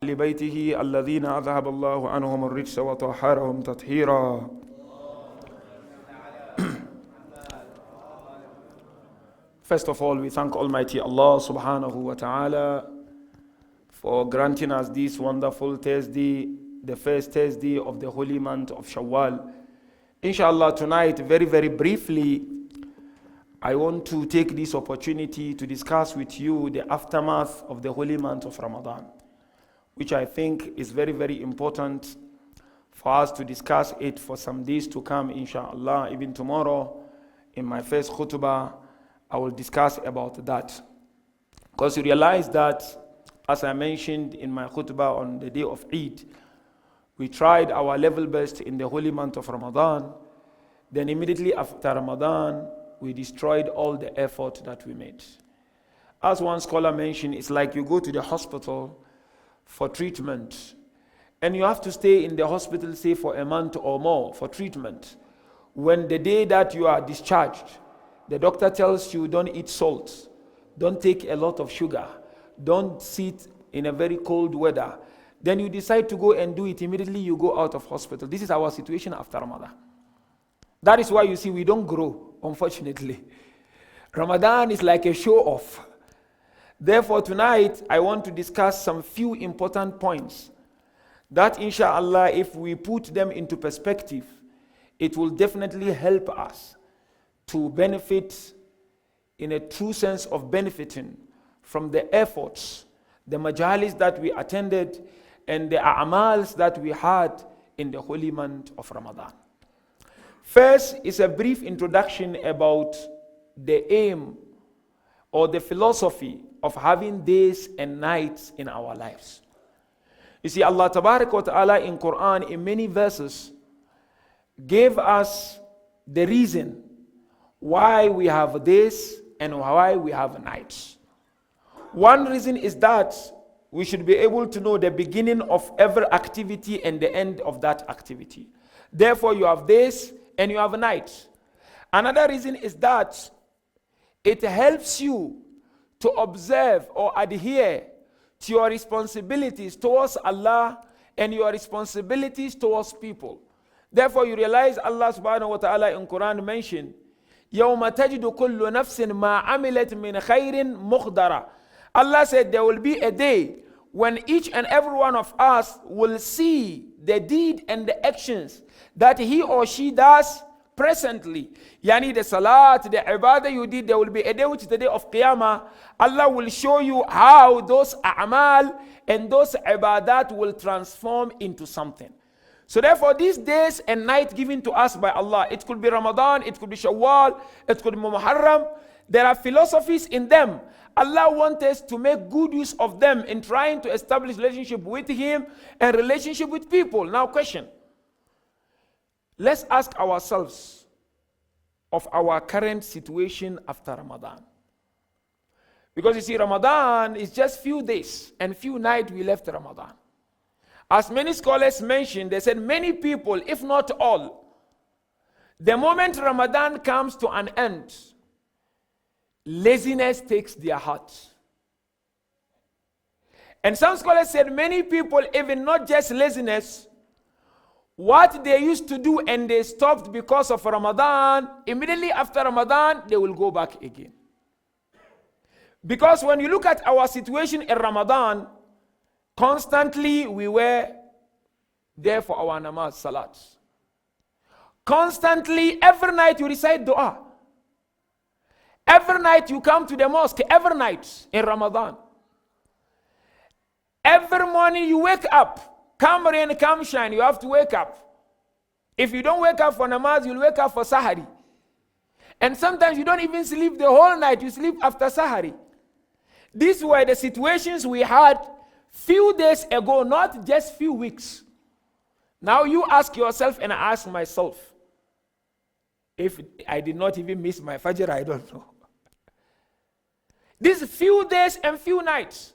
لبيته الذين أذهب الله عنهم الرجس وطهرهم تطهيرا. First of all, we thank Almighty Allah subhanahu wa ta'ala for granting us this wonderful Thursday, the first Thursday of the holy month of Shawwal. Inshallah, tonight, very, very briefly, I want to take this opportunity to discuss with you the aftermath of the holy month of Ramadan, which I think is very, very important for us to discuss it for some days to come, inshallah. Even tomorrow, in my first khutbah, I will discuss about that. Because you realize that, as I mentioned in my khutbah on the day of Eid, we tried our level best in the holy month of Ramadan. Then immediately after Ramadan, we destroyed all the effort that we made. As one scholar mentioned, it's like you go to the hospital for treatment, and you have to stay in the hospital, say, for a month or more for treatment. When the day that you are discharged, the doctor tells you, don't eat salt, don't take a lot of sugar, don't sit in a very cold weather. Then you decide to go and do it. Immediately you go out of hospital. This is our situation after Ramadan. That is why you see we don't grow, unfortunately. Ramadan is like a show-off. Therefore, tonight, I want to discuss some few important points that, inshallah, if we put them into perspective, it will definitely help us to benefit in a true sense of benefiting from the efforts, the majalis that we attended, and the a'mals that we had in the holy month of Ramadan. First is a brief introduction about the aim or the philosophy of having days and nights in our lives. You see, Allah Tabarak wa Ta'ala in Quran, in many verses, gave us the reason why we have days and why we have nights. One reason is that we should be able to know the beginning of every activity and the end of that activity. Therefore, you have days and you have nights. Another reason is that it helps you to observe or adhere to your responsibilities towards Allah and your responsibilities towards people. Therefore, you realize Allah subhanahu wa ta'ala in Quran mentioned, يَوْمَ تَجِدُ كُلُّ نَفْسٍ مَا عَمِلَتْ مِنْ خَيْرٍ مُخْدَرًا. Allah said there will be a day when each and every one of us will see the deed and the actions that he or she does presently. Yani the salat, the ibadah you did, there will be a day which is the day of Qiyamah. Allah will show you how those a'mal and those ibadat will transform into something. So therefore, these days and night given to us by Allah, it could be Ramadan, it could be Shawwal, it could be Muharram. There are philosophies in them. Allah wants us to make good use of them in trying to establish relationship with Him and relationship with people. Now, question. Let's ask ourselves of our current situation after Ramadan. Because you see, Ramadan is just few days and few nights we left Ramadan. As many scholars mentioned, they said many people, if not all, the moment Ramadan comes to an end, laziness takes their heart. And some scholars said many people, even not just laziness, what they used to do and they stopped because of Ramadan, immediately after Ramadan, they will go back again. Because when you look at our situation in Ramadan, constantly we were there for our namaz, salat. Constantly, every night you recite dua. Every night you come to the mosque, every night in Ramadan. Every morning you wake up, come rain, come shine, you have to wake up. If you don't wake up for namaz, you'll wake up for sahari. And sometimes you don't even sleep the whole night, you sleep after sahari. These were the situations we had few days ago, not just few weeks. Now you ask yourself and I ask myself, if I did not even miss my Fajr, I don't know. These few days and few nights,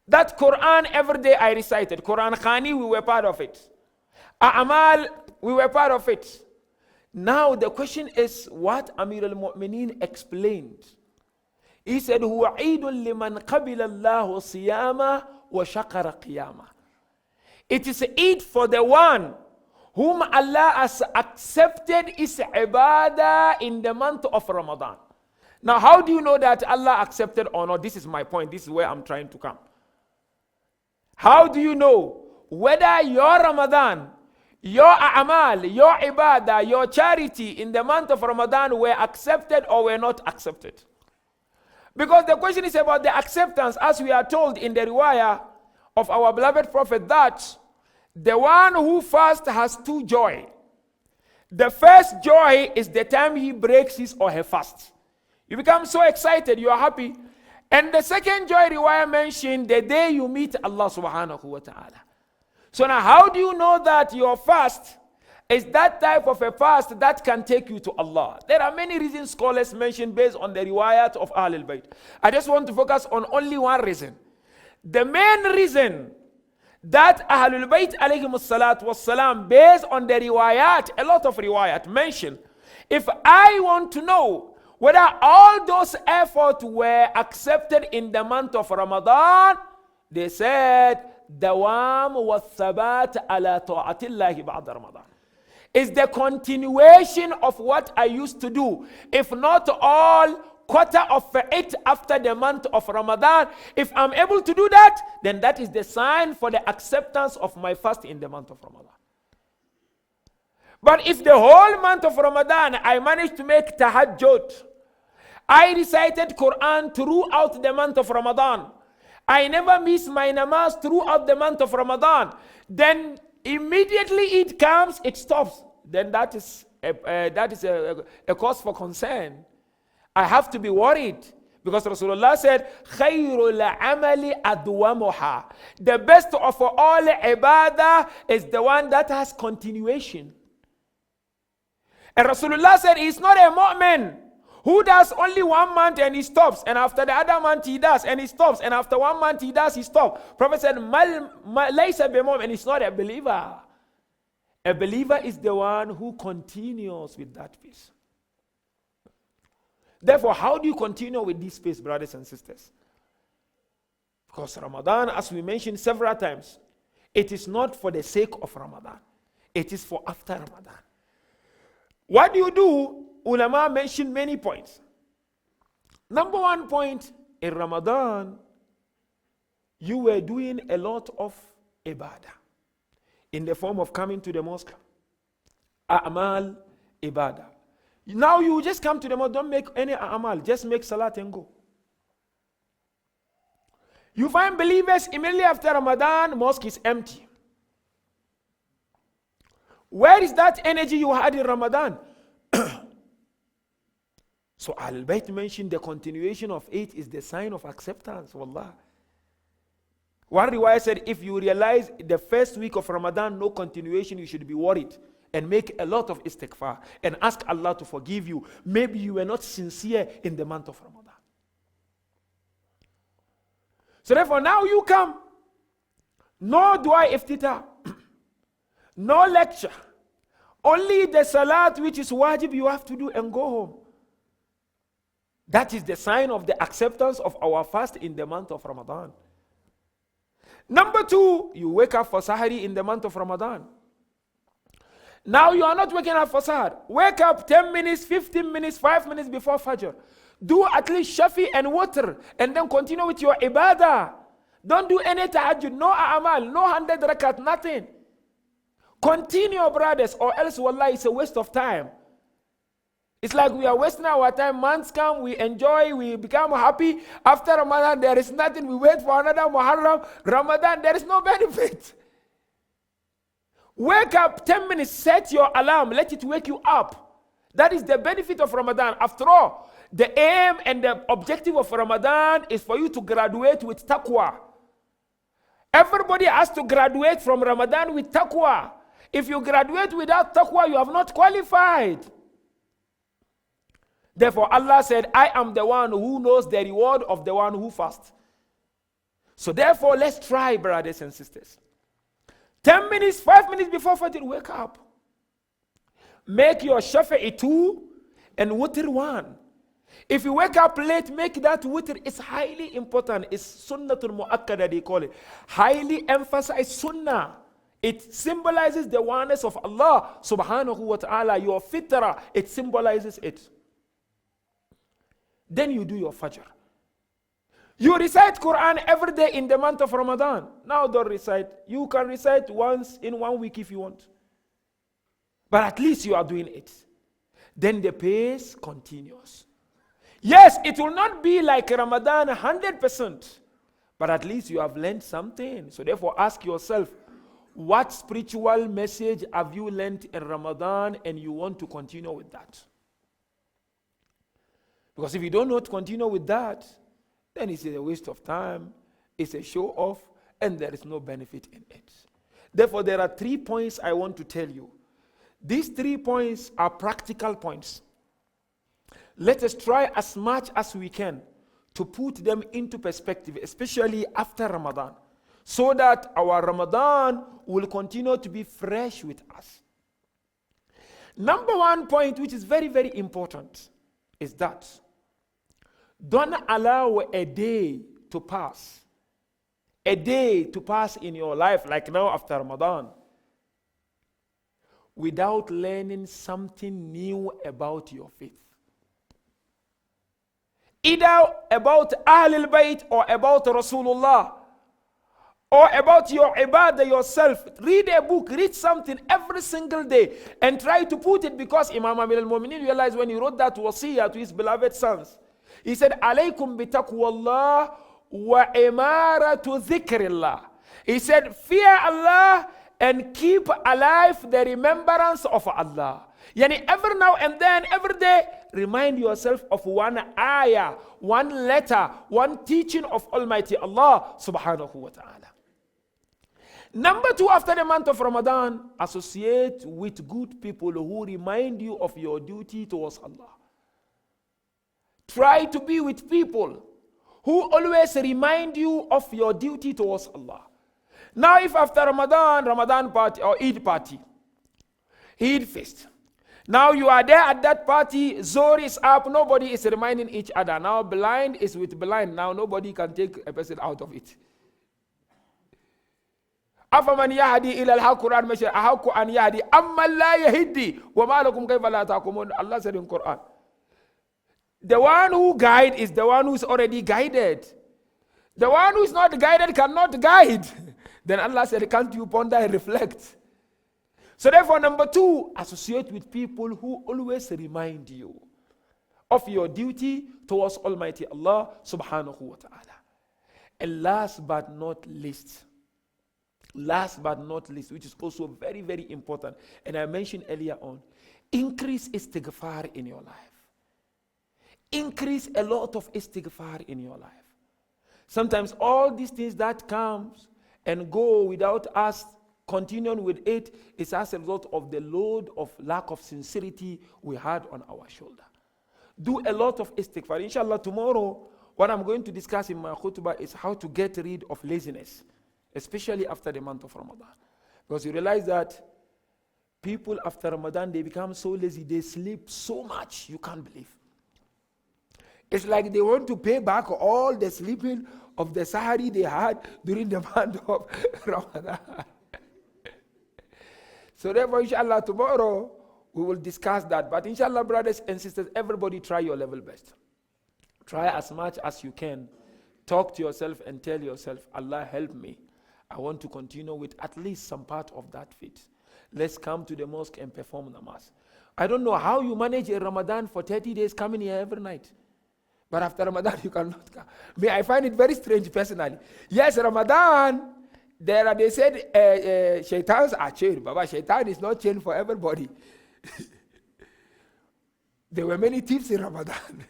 that Quran every day I recited, Quran Khani, we were part of it. A'amal, we were part of it. Now the question is what Amir al-Mu'mineen explained. He said, هُوَ عِيدٌ لِمَنْ قَبِلَ اللَّهُ صِيَامَهُ وَشَقَرَ قِيَامًا. It is Eid for the one whom Allah has accepted his ibadah in the month of Ramadan. Now, how do you know that Allah accepted or not? This is my point. This is where I'm trying to come. How do you know whether your Ramadan, your a'mal, your ibadah, your charity in the month of Ramadan were accepted or were not accepted? Because the question is about the acceptance, as we are told in the riwayah of our beloved Prophet, that the one who fasts has two joy. The first joy is the time he breaks his or her fast. You become so excited, you are happy. And the second joy riwayah mentioned the day you meet Allah subhanahu wa ta'ala. So now how do you know that your fast is that type of a fast that can take you to Allah? There are many reasons scholars mention based on the riwayat of Ahlul Bayt. I just want to focus on only one reason. The main reason that Ahlul Bayt alayhim salatu wassalam, based on the riwayat, a lot of riwayat mention, if I want to know whether all those efforts were accepted in the month of Ramadan, they said, Dawam wa thabat ala ta'atillahi ba'da Ramadan. Is the continuation of what I used to do, if not all, quarter of it after the month of Ramadan. If I'm able to do that, then that is the sign for the acceptance of my fast in the month of Ramadan. But if the whole month of Ramadan I managed to make tahajjud, I recited Quran throughout the month of Ramadan, I never miss my namaz throughout the month of Ramadan, then immediately it comes, it stops. Then that is a cause for concern. I have to be worried, because Rasulullah said, "Khayrul amali adwamuha." The best of all ibadah is the one that has continuation. And Rasulullah said, "He's not a mu'min who does only 1 month and he stops, and after the other month he does and he stops, and after 1 month he does, he stops." Prophet said, "Laysa bimu'min," and he's not a believer. A believer is the one who continues with that peace. Therefore, how do you continue with this pace, brothers and sisters? Because Ramadan, as we mentioned several times, it is not for the sake of Ramadan. It is for after Ramadan. What do you do? Ulama mentioned many points. Number 1 point, in Ramadan, you were doing a lot of ibadah in the form of coming to the mosque. A'mal, ibadah. Now you just come to the mosque, don't make any a'mal, just make salat and go. You find believers immediately after Ramadan, mosque is empty. Where is that energy you had in Ramadan? So Al-Bayt mentioned the continuation of it is the sign of acceptance. Wallah. One riwayah said, if you realize the first week of Ramadan, no continuation, you should be worried and make a lot of istighfar and ask Allah to forgive you. Maybe you were not sincere in the month of Ramadan. So therefore, now you come. No dua iftitah. No lecture. Only the salat which is wajib you have to do and go home. That is the sign of the acceptance of our fast in the month of Ramadan. Number 2, you wake up for Sahari in the month of Ramadan. Now you are not waking up for Sahar. Wake up 10 minutes, 15 minutes, 5 minutes before Fajr. Do at least Shafi and Witr, and then continue with your ibadah. Don't do any tahajjud, no a'amal, no 100 rakat, nothing. Continue, brothers, or else, wallah, it's a waste of time. It's like we are wasting our time. Months come, we enjoy, we become happy. After Ramadan, there is nothing. We wait for another Muharram. Ramadan, there is no benefit. Wake up 10 minutes, set your alarm, let it wake you up. That is the benefit of Ramadan. After all, the aim and the objective of Ramadan is for you to graduate with taqwa. Everybody has to graduate from Ramadan with taqwa. If you graduate without taqwa, you have not qualified. Therefore, Allah said, I am the one who knows the reward of the one who fasts. So therefore, let's try, brothers and sisters. 10 minutes, 5 minutes before Fajr, wake up. Make your Shafi'i 2 and Witr 1. If you wake up late, make that witr. It's highly important. It's sunnatul mu'akkada, they call it. Highly emphasized sunnah. It symbolizes the oneness of Allah subhanahu wa ta'ala. Your fitrah, it symbolizes it. Then you do your fajr. You recite Quran every day in the month of Ramadan. Now don't recite. You can recite once in 1 week if you want. But at least you are doing it. Then the pace continues. Yes, it will not be like Ramadan 100%. But at least you have learned something. So therefore ask yourself, what spiritual message have you learned in Ramadan and you want to continue with that? Because if you don't want to continue with that, then it's a waste of time, it's a show off, and there is no benefit in it. Therefore, there are 3 points I want to tell you. These 3 points are practical points. Let us try as much as we can to put them into perspective, especially after Ramadan, so that our Ramadan will continue to be fresh with us. Number 1 point, which is very, very important, is that don't allow a day to pass. A day to pass in your life, like now after Ramadan, without learning something new about your faith. Either about Ahlul Bayt or about Rasulullah, or about your ibadah yourself. Read a book, read something every single day, and try to put it, because Imam Amir al-Mu'minin realized when he wrote that wasiyah to his beloved sons, he said, alaykum bi taqwallah wa imaratu dhikrillah. He said, fear Allah and keep alive the remembrance of Allah. Yani every now and then, every day, remind yourself of one ayah, one letter, one teaching of Almighty Allah subhanahu wa ta'ala. Number 2, after the month of Ramadan, associate with good people who remind you of your duty towards Allah. Try to be with people who always remind you of your duty towards Allah. Now, if after Ramadan party or Eid party, Eid feast, now you are there at that party, Zohr is up, nobody is reminding each other. Now blind is with blind, now nobody can take a person out of it. أفمن يهدي إلى الحق قرآن مشي أحق أن يهدي أما لا يهدي وما لكم كيف لا تحكمون. Allah said in Quran, the one who guide is the one who is already guided. The one who is not guided cannot guide. Then Allah said, can't you ponder and reflect? So therefore, number 2, associate with people who always remind you of your duty towards Almighty Allah subhanahu wa ta'ala. And last but not least, which is also very, very important, and I mentioned earlier on, increase istighfar in your life. Increase a lot of istighfar in your life. Sometimes all these things that comes and go without us continuing with it is as a result of the load of lack of sincerity we had on our shoulder. Do a lot of istighfar. Inshallah, tomorrow, what I'm going to discuss in my khutbah is how to get rid of laziness, especially after the month of Ramadan. Because you realize that people after Ramadan, they become so lazy, they sleep so much, you can't believe. It's like they want to pay back all the sleeping of the Sahari they had during the month of Ramadan. So therefore, inshallah, tomorrow we will discuss that. But inshallah, brothers and sisters, everybody try your level best. Try as much as you can. Talk to yourself and tell yourself, Allah help me. I want to continue with at least some part of that faith. Let's come to the mosque and perform namaz. I don't know how you manage a Ramadan for 30 days coming here every night. But after Ramadan, you cannot come. I find it very strange personally. Yes, Ramadan, they said shaitans are chained. Baba, shaitan is not chained for everybody. There were many thieves in Ramadan.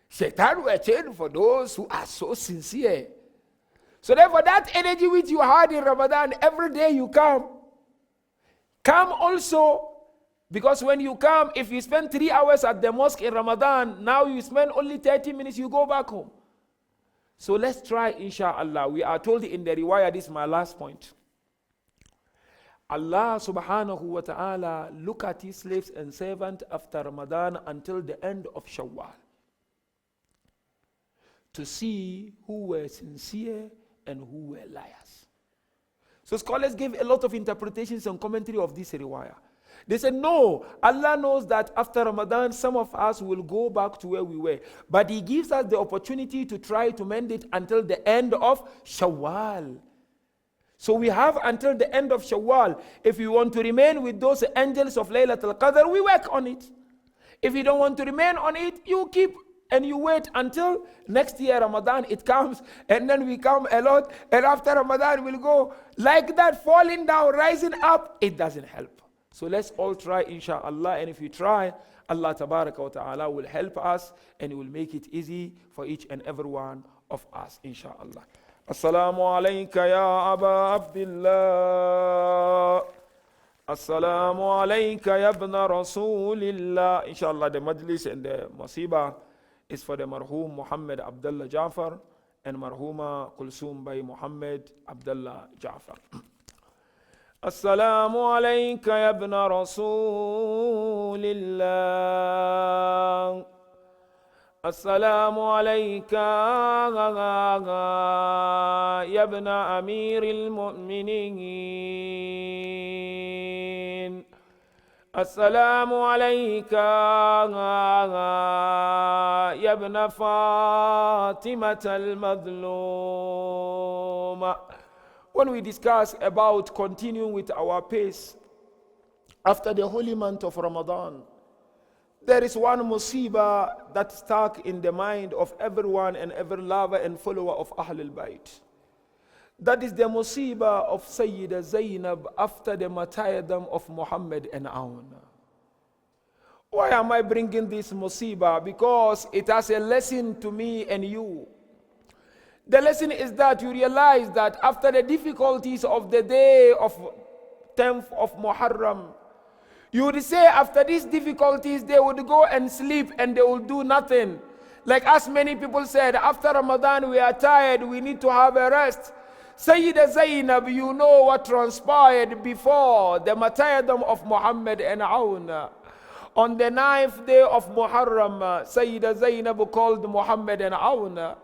Shaitan were chained for those who are so sincere. So therefore, that energy which you had in Ramadan, every day you come also. Because when you come, if you spend 3 hours at the mosque in Ramadan, now you spend only 30 minutes, you go back home. So let's try, inshallah. We are told in the riwayah, this is my last point. Allah subhanahu wa ta'ala look at his slaves and servants after Ramadan until the end of Shawwal to see who were sincere and who were liars. So scholars gave a lot of interpretations and commentary of this riwayah. They said, no, Allah knows that after Ramadan, some of us will go back to where we were. But He gives us the opportunity to try to mend it until the end of Shawwal. So we have until the end of Shawwal. If you want to remain with those angels of Laylatul Qadr, we work on it. If you don't want to remain on it, you keep and you wait until next year Ramadan it comes, and then we come a lot, and after Ramadan we'll go like that, falling down, rising up. It doesn't help. So let's all try, inshallah, and if you try, Allah tabaraka wa ta'ala will help us and He will make it easy for each and every one of us, inshallah. Assalamu alayka ya Aba Abdullah. Assalamu alayka ya ibn Rasulillah. Inshallah, the majlis and the masiba is for the marhum Muhammad Abdullah Jafar and marhuma Kulsum by Muhammad Abdullah Jafar. Assalamu alayka ya ibn Rasulillah. Assalamu alayka ya ibn Amiril Mu'minin. Assalamu alayka ya ibn Fatimah al-Madluma. When we discuss about continuing with our pace after the holy month of Ramadan, there is one musibah that stuck in the mind of everyone and every lover and follower of Ahlul Bayt. That is the musibah of Sayyida Zainab after the martyrdom of Muhammad and Aun. Why am I bringing this musibah? Because it has a lesson to me and you. The lesson is that you realize that after the difficulties of the day of 10th of Muharram, you would say after these difficulties they would go and sleep and they will do nothing. Like as many people said, after Ramadan we are tired, we need to have a rest. Sayyida Zainab, you know what transpired before the martyrdom of Muhammad and Aun. On the 9th day of Muharram, Sayyida Zainab called Muhammad and Aun.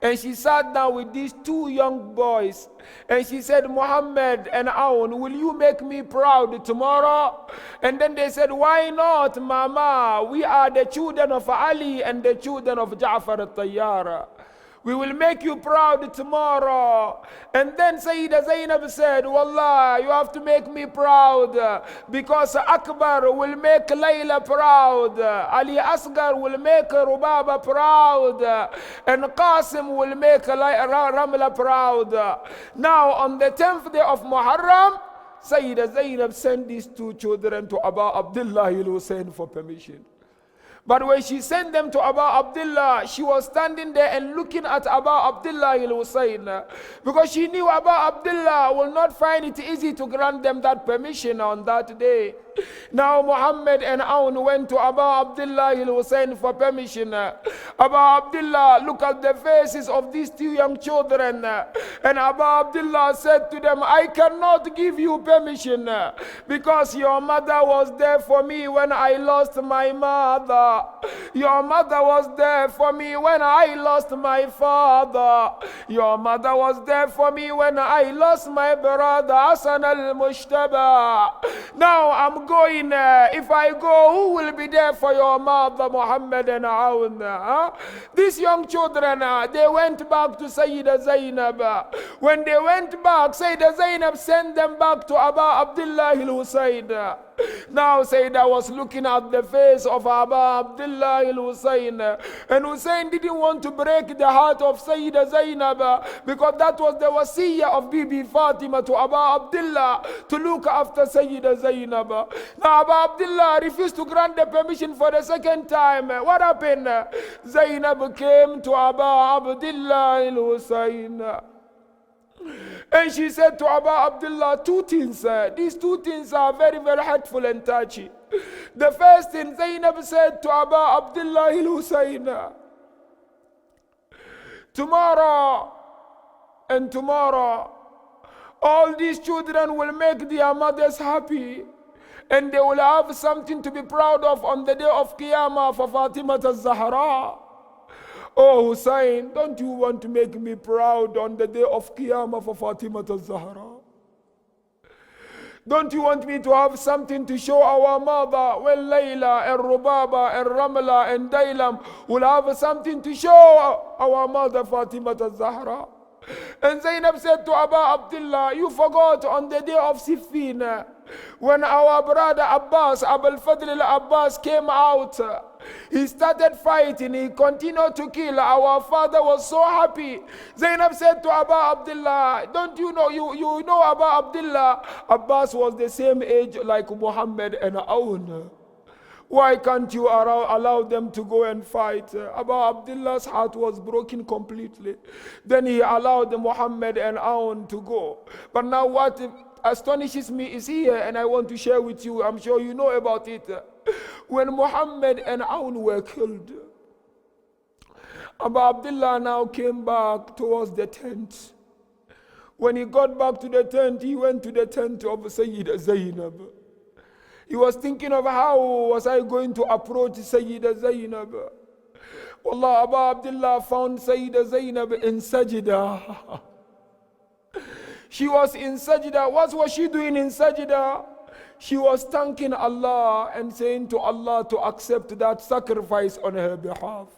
And she sat down with these two young boys. And she said, Muhammad and Aun, will you make me proud tomorrow? And then they said, why not, Mama? We are the children of Ali and the children of Ja'far al-Tayyar. We will make you proud tomorrow. And then Sayyida Zainab said, Wallah, you have to make me proud because Akbar will make Layla proud. Ali Asghar will make Rubaba proud. And Qasim will make Ramla proud. Now on the 10th day of Muharram, Sayyida Zainab sent these two children to Abu Abdullah al-Hussein for permission. But when she sent them to Abu Abdullah, she was standing there and looking at Abu Abdullah al-Hussein because she knew Abu Abdullah will not find it easy to grant them that permission on that day. Now Muhammad and Aun went to Abu Abdullah al-Hussein for permission. Abu Abdullah looked at the faces of these two young children and Abu Abdullah said to them, I cannot give you permission because your mother was there for me when I lost my mother. Your mother was there for me when I lost my father. Your mother was there for me when I lost my brother Hasan al-Mushtaba. Now I'm going. If I go, who will be there for your mother, Muhammad and Aun? These young children, they went back to Sayyida Zainab. When they went back, Sayyida Zainab sent them back to Abu Abdullah al-Hussein. Now Sayyida was looking at the face of Abu Abdullah al-Hussein, and Hussein didn't want to break the heart of Sayyida Zainab because that was the wasiyah of Bibi Fatima to Abu Abdullah to look after Sayyida Zainab. Now Abu Abdullah refused to grant the permission for the second time. What happened? Zainab came to Abu Abdullah al-Hussein. And she said to Abu Abdullah two things. These two things are very, very hurtful and touchy. The first thing, Zainab said to Abu Abdullah al-Hussein, tomorrow and tomorrow, All these children will make their mothers happy, and they will have something to be proud of on the day of Qiyamah for Fatima al-Zahra. Oh Hussein, don't you want to make me proud on the day of Qiyamah for Fatima al-Zahra? Don't you want me to have something to show our mother? Well, Layla and Rubaba and Ramla and Dailam will have something to show our mother Fatima al-Zahra. And Zainab said to Abu Abdullah, you forgot on the day of Siffin, when our brother Abbas, Abul Fadl al-Abbas came out, he started fighting, he continued to kill. Our father was so happy. Zainab said to Abu Abdullah, don't you know, you know Abu Abdullah, Abbas was the same age like Muhammad and Aoun. Why can't you allow them to go and fight? Abu Abdullah's heart was broken completely. Then he allowed Muhammad and Aoun to go. But now what astonishes me is here, and I want to share with you, I'm sure you know about it. When Muhammad and Aoun were killed, Abu Abdullah now came back towards the tent. When he got back to the tent, he went to the tent of Sayyida Zainab. He was thinking of how was I going to approach Sayyida Zainab. Wallah, Abu Abdullah found Sayyida Zainab in sajda. She was in sajda. What was she doing in sajda? She was thanking Allah and saying to Allah to accept that sacrifice on her behalf.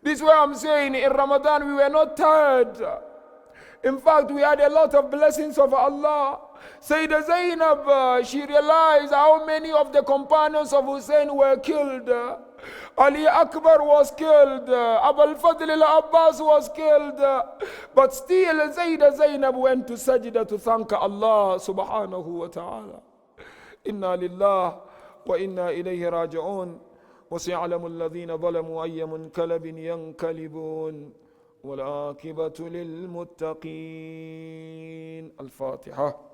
This is why I'm saying in Ramadan we were not tired. In fact, we had a lot of blessings of Allah. Sayyida Zainab, she realized how many of the companions of Hussein were killed. Ali Akbar was killed. Abul Fadl al-Abbas was killed. But still, Sayyida Zainab went to sajda to thank Allah subhanahu wa ta'ala. Inna lillah wa inna ilayhi raji'un. وسيعلم الذين ظلموا أي منقلب ينقلبون والعاقبة للمتقين. الفاتحة.